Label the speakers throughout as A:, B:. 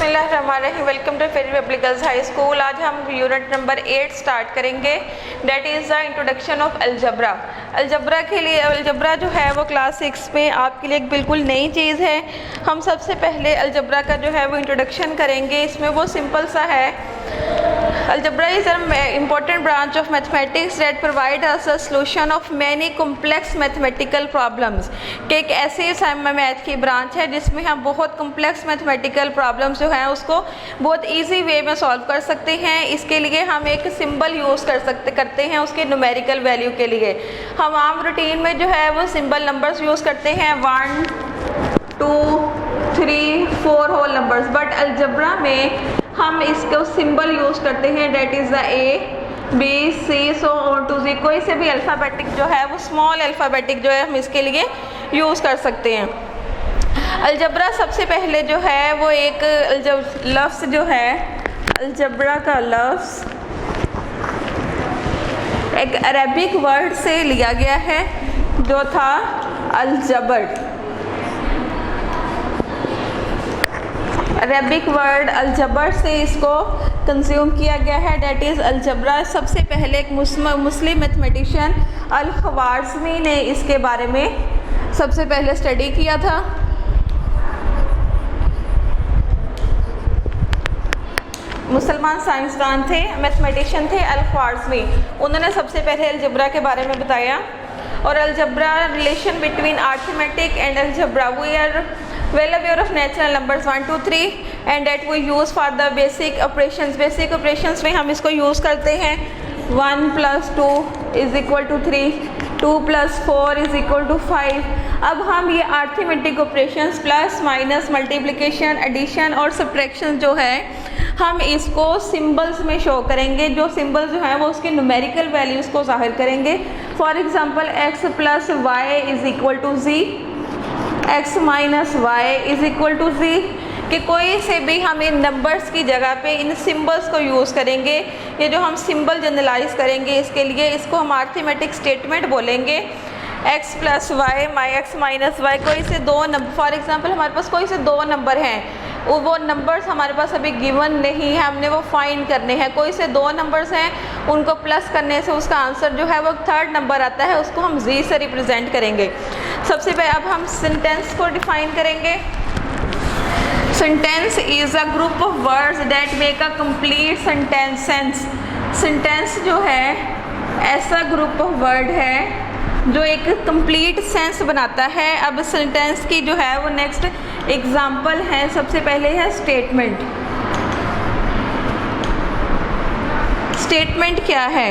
A: बिस्मिल्लाहिर्रहमानिर्रहीम। Welcome to Ferry public girls high school. आज हम यूनिट नंबर 8 स्टार्ट करेंगे, that is the introduction of algebra. Algebra के लिए अलजबरा जो है वो क्लास 6 में आपके लिए एक बिल्कुल नई चीज़ है। हम सबसे पहले अलजबरा का जो है वो इंट्रोडक्शन करेंगे। इसमें वो सिंपल सा है, algebra is an important branch of mathematics that provide us the solution of many complex mathematical problems. कि एक ऐसी मैथ की ब्रांच है जिसमें हम बहुत कॉम्प्लेक्स मैथमेटिकल प्रॉब्लम्स जो हैं उसको बहुत इजी वे में सॉल्व कर सकते हैं। इसके लिए हम एक सिंबल यूज़ करते हैं उसके न्यूमेरिकल वैल्यू के लिए। हम आम रूटीन में जो है वो सिंबल नंबर्स यूज़ करते हैं 1 2 3 4 होल नंबर्स, बट अलजबरा में हम इसको सिंबल यूज़ करते हैं, that is the A B C so on to Z। कोई से भी अल्फ़ाबेटिक जो है वो स्मॉल अल्फ़ाबेटिक जो है हम इसके लिए यूज़ कर सकते हैं। अलजबरा सबसे पहले जो है वो एक लफ्ज़ जो है अलजबरा का लफ्ज़ एक अरबिक वर्ड से लिया गया है जो था अलजबर। अरबिक वर्ड अलजबर से इसको कंज्यूम किया गया है, डेट इज़ अलजबरा। सबसे पहले एक मुस्लिम मैथमेटिशियन अल-ख्वारिज़मी ने इसके बारे में सबसे पहले स्टडी किया था। मुसलमान साइंसदान थे, मैथमेटिशियन थे अल-ख्वारिज़मी। उन्होंने सबसे पहले अलजबरा के बारे में बताया। और algebra relation between arithmetic and algebra, we are well aware of natural numbers 1 2 3 and that we use for the basic operations। Basic operations में हम इसको यूज़ करते हैं। 1 + 2 = 3, 2 + 4 = 5। अब हम ये arithmetic operations plus minus multiplication addition और सब्ट्रैक्शन जो है हम इसको सिंबल्स में शो करेंगे। जो सिंबल जो है वो उसके न्यूमेरिकल वैल्यूज़ को ज़ाहिर करेंगे। For example x + y = z, x - y = z। कि कोई से भी हम इन नंबर्स की जगह पे इन सिंबल्स को यूज़ करेंगे। ये जो हम सिंबल जनरलाइज करेंगे इसके लिए इसको हम अर्थमेटिक स्टेटमेंट बोलेंगे। x + y x - y, कोई से दो नंबर, फॉर एग्जांपल हमारे पास कोई से दो नंबर हैं, वो नंबर्स हमारे पास अभी गिवन नहीं है, हमने वो फाइंड करने हैं। कोई से दो नंबर्स हैं, उनको प्लस करने से उसका आंसर जो है वो थर्ड नंबर आता है, उसको हम z से रिप्रेजेंट करेंगे। सबसे पहले अब हम सेंटेंस को डिफाइन करेंगे। Sentence is a group of words that make a complete sentence. Sentence जो है ऐसा ग्रुप ऑफ वर्ड है जो एक कंप्लीट सेंस बनाता है। अब सेंटेंस की जो है वो नेक्स्ट एग्जाम्पल है, सबसे पहले है स्टेटमेंट। स्टेटमेंट क्या है?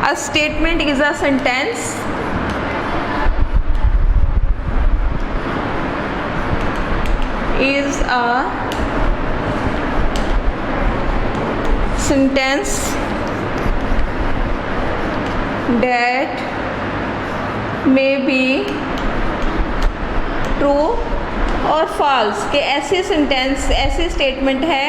A: A statement is a sentence is a sentence that may be true और false। कि ऐसी सेंटेंस ऐसी स्टेटमेंट है,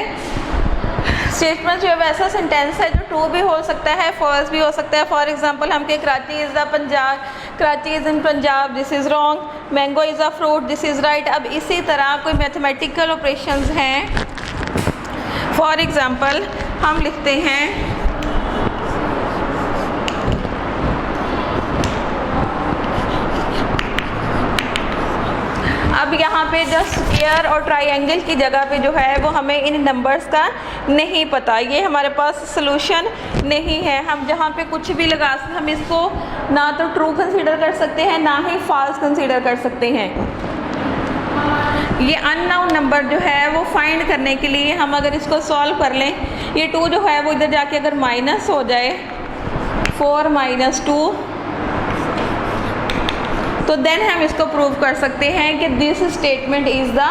A: स्टेटमेंट जो है वैसा सेंटेंस है जो ट्रू भी हो सकता है फॉल्स भी हो सकता है। फॉर एग्जांपल हम के Karachi is the Punjab, Karachi is in Punjab, this is wrong. Mango is a fruit, this is right. अब इसी तरह कोई मैथमेटिकल ऑपरेशंस हैं, फॉर एग्जांपल हम लिखते हैं अब यहाँ पे जो स्क्वायर और ट्रायंगल की जगह पे जो है वो हमें इन नंबर्स का नहीं पता, ये हमारे पास सॉल्यूशन नहीं है। हम जहाँ पे कुछ भी लगा सकते, हम इसको ना तो ट्रू कंसीडर कर सकते हैं ना ही फॉल्स कंसीडर कर सकते हैं। ये अननोन नंबर जो है वो फाइंड करने के लिए हम अगर इसको सॉल्व कर लें, ये 2 जो है वो इधर जाके अगर माइनस हो जाए 4 - 2, तो देन हम इसको प्रूव कर सकते हैं कि this statement is the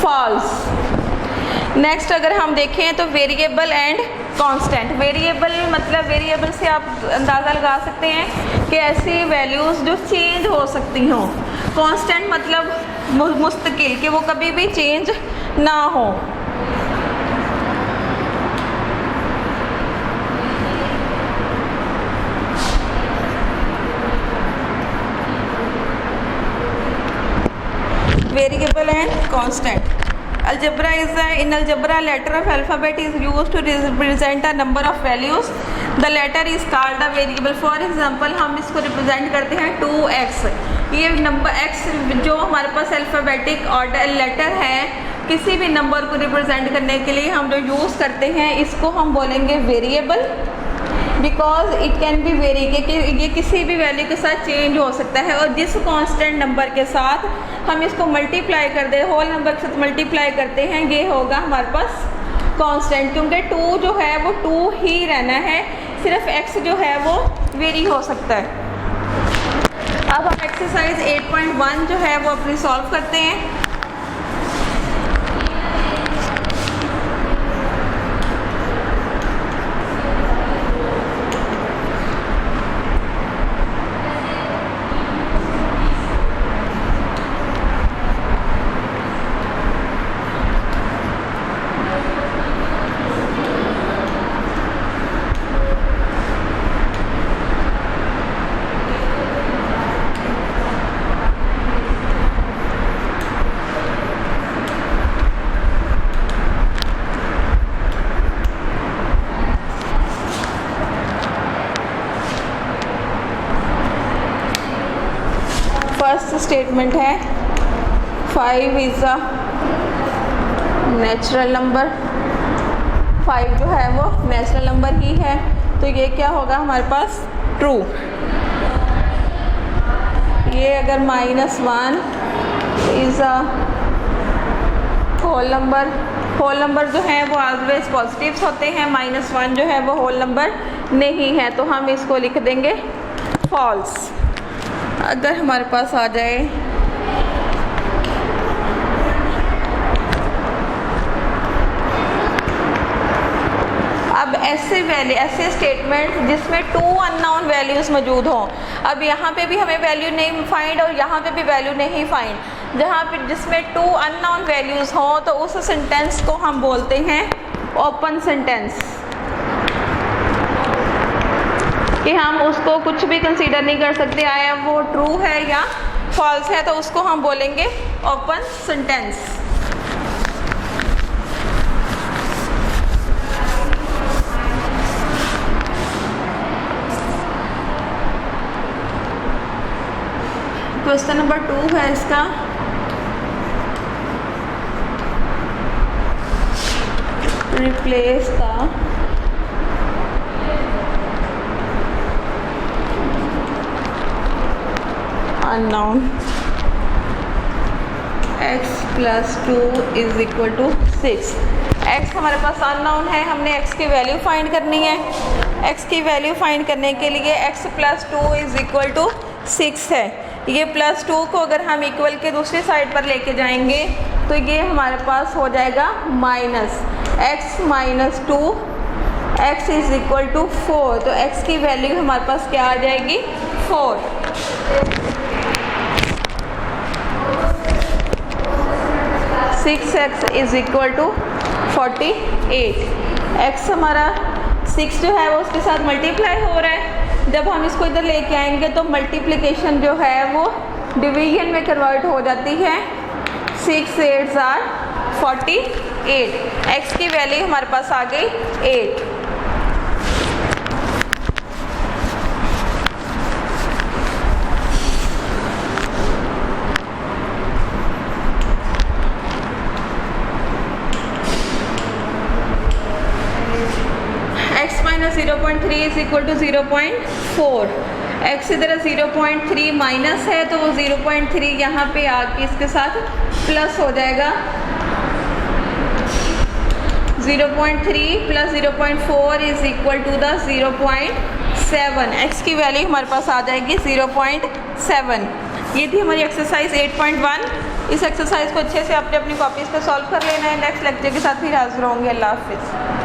A: false. Next अगर हम देखें तो वेरिएबल एंड कांस्टेंट। वेरिएबल मतलब वेरिएबल से आप अंदाज़ा लगा सकते हैं कि ऐसी वैल्यूज़ जो चेंज हो सकती हों। कांस्टेंट मतलब मुस्तकिल, कि वो कभी भी चेंज ना हो। Variable and constant. Algebra is in algebra letter of alphabet is used to represent a number of values. The letter is called a variable. For example, हम इसको रिप्रेजेंट करते हैं 2x. ये नंबर x जो हमारे पास alphabetic order letter है, किसी भी नंबर को रिप्रेजेंट करने के लिए हम जो यूज़ करते हैं इसको हम बोलेंगे variable, because it can be very, कि ये किसी भी वैल्यू के साथ चेंज हो सकता है। और जिस कांस्टेंट नंबर के साथ हम इसको मल्टीप्लाई कर दे, होल नंबर के साथ मल्टीप्लाई करते हैं, ये होगा हमारे पास कांस्टेंट, क्योंकि 2 जो है वो 2 ही रहना है, सिर्फ x जो है वो वेरी हो सकता है। अब हम एक्सरसाइज 8.1 जो है वो अपनी सॉल्व करते हैं। फर्स्ट स्टेटमेंट है 5 इज़ अ नेचुरल नंबर। 5 जो है वो नेचुरल नंबर ही है, तो ये क्या होगा हमारे पास ट्रू। ये अगर -1 is a whole number, whole number जो है वो ऑलवेज पॉजिटिव्स होते हैं, -1 जो है वो होल नंबर नहीं है, तो हम इसको लिख देंगे फॉल्स। अगर हमारे पास आ जाए अब ऐसे स्टेटमेंट जिसमें 2 अननोन वैल्यूज़ मौजूद हों। अब यहाँ पे भी हमें वैल्यू नहीं फाइंड और यहाँ पे भी वैल्यू नहीं फाइंड, जहाँ पे जिसमें 2 अननोन वैल्यूज़ हों तो उस सेंटेंस को हम बोलते हैं ओपन सेंटेंस, कि हम उसको कुछ भी कंसीडर नहीं कर सकते, आया वो ट्रू है या फॉल्स है, तो उसको हम बोलेंगे ओपन सेंटेंस। क्वेश्चन नंबर 2 है इसका, replace the unknown x + 2 = 6। x हमारे पास अननोन है, हमने x की वैल्यू फाइंड करनी है। x की वैल्यू फाइंड करने के लिए x + 2 = 6 है। ये +2 को अगर हम इक्वल के दूसरी साइड पर लेके जाएंगे तो ये हमारे पास हो जाएगा -x - 2 x = 4, तो x की वैल्यू हमारे पास क्या आ जाएगी 4। 6x = 48। x हमारा 6 जो है वो उसके साथ मल्टीप्लाई हो रहा है, जब हम इसको इधर लेके आएंगे तो मल्टीप्लिकेशन जो है वो डिवीजन में कन्वर्ट हो जाती है। 6 8s are 48। x की वैल्यू हमारे पास आ गई 8। x - 0.3 = 0.4। x इधर 0.3 माइनस है तो वो 0.3 यहाँ पे आके इसके साथ प्लस हो जाएगा। 0.3 + 0.4 = 0.7। x की वैल्यू हमारे पास आ जाएगी 0.7। ये थी हमारी एक्सरसाइज 8.1। इस एक्सरसाइज को अच्छे से अपनी कॉपीज़ पे सॉल्व कर लेना है। नेक्स्ट लेक्चर के साथ फिर हाजिर होंगे। अल्लाह हाफिज़।